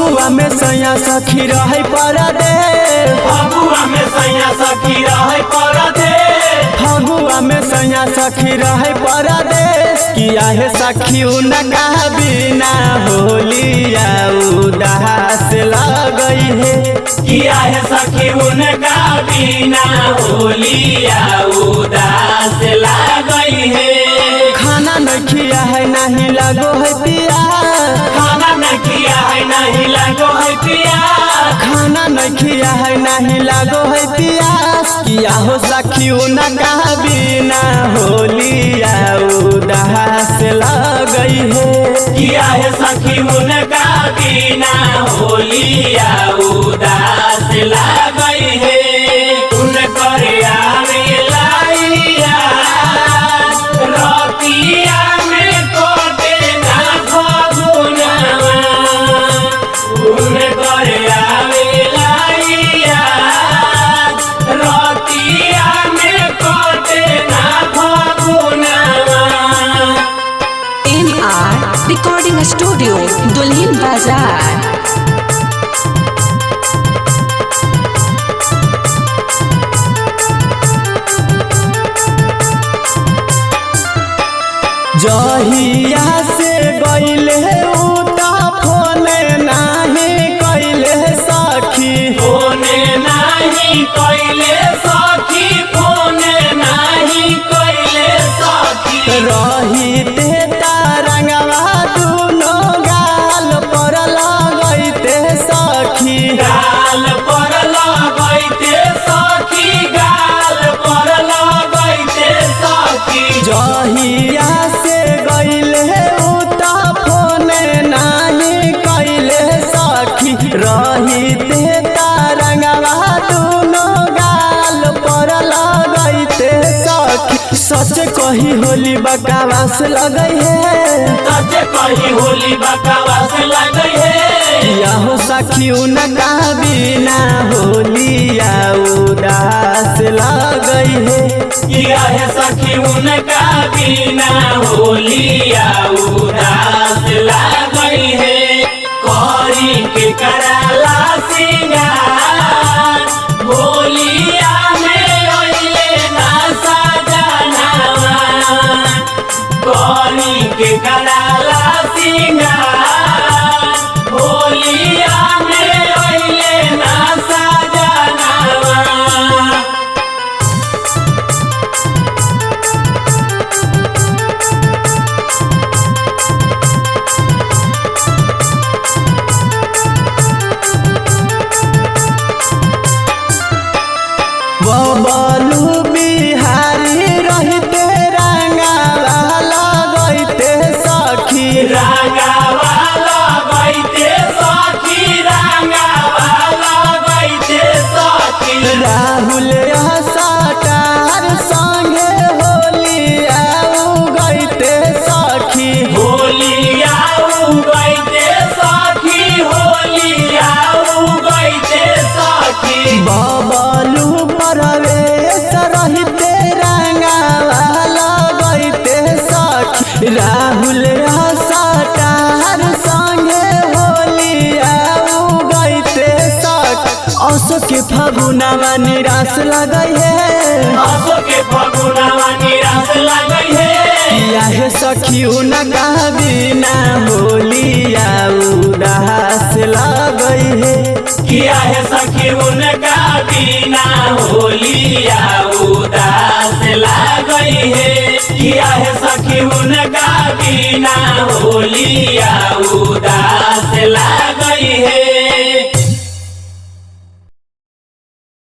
फगुआ में सैया सखी रहे परदेस, फगुआ में सैया सखी रहे परदेस, फगुआ में सैया सखी रहे परदेस। किया है सखी उनका बिना होलिया उदास लगई है, किया है सखी उनका बिना होलिया उदास लगई है। खाना न खिया है नहीं लगो है पिया, खाना न किया है नहीं लगो है पिया, खाना न खिया है नहीं लगो है पियास। किया हो सखी उनका बिना होलिया उदास लगई है, किया है सखी उनका बिना होलिया उदास लगई है। उनकर आवेला रतिया में कोटे ना फगुनवा, उनकर आवेला रतिया में कोटे ना फगुनवा। MR रिकॉर्डिंग स्टूडियो दुल्हिन बाजार। जहिया से गईले उता फोन नाही कैले सखी, फोन नाही कैले सखी, फोन नाही कैले सखी। रही ते तारंगवा दुनो गाल पर लगैते सखी, गाल पर लगैते सखी, गाल पर लगैते सखी। जहिया से गईले उता फोन नाही कैले सखी, रही ते तारंगवा दुनो गाल पर लगैते सखी। सच कही होली बकवास लगई है, सच कही होली बकवास लगई है। या हो सखी उनका बिना होलिया उदास लगई है, किया है सखी उनका बिना होलिया उदास लगई है। करी के कराला सिंगार होलिया में अइले ना सजनवा, करी के कराला सिंगार होलिया में अइले ना सजनवा। बबलू बिहारी रहते रंगावा लगैते सखी, रंगावा लगैते सखी, रंगावा लगैते सखी। राहुल सटार संगे होलिया उगैते सखी, होलिया उगैते सखी, होलिया उगैते सखी। बबलू परवेश रहते रंगावा लगैते सखी, राहुल सटार संगे होलिया उगैते सखी। असो के फगुनावा निराश लगई है, असो के फगुनवा निराश लगई है। किया है सखी उनका बिना होलिया उदास लगई है, किया है सखी उनका बिना होलिया उदास लगई है। किया है सखी उनका बिना होलिया उदास लगई है।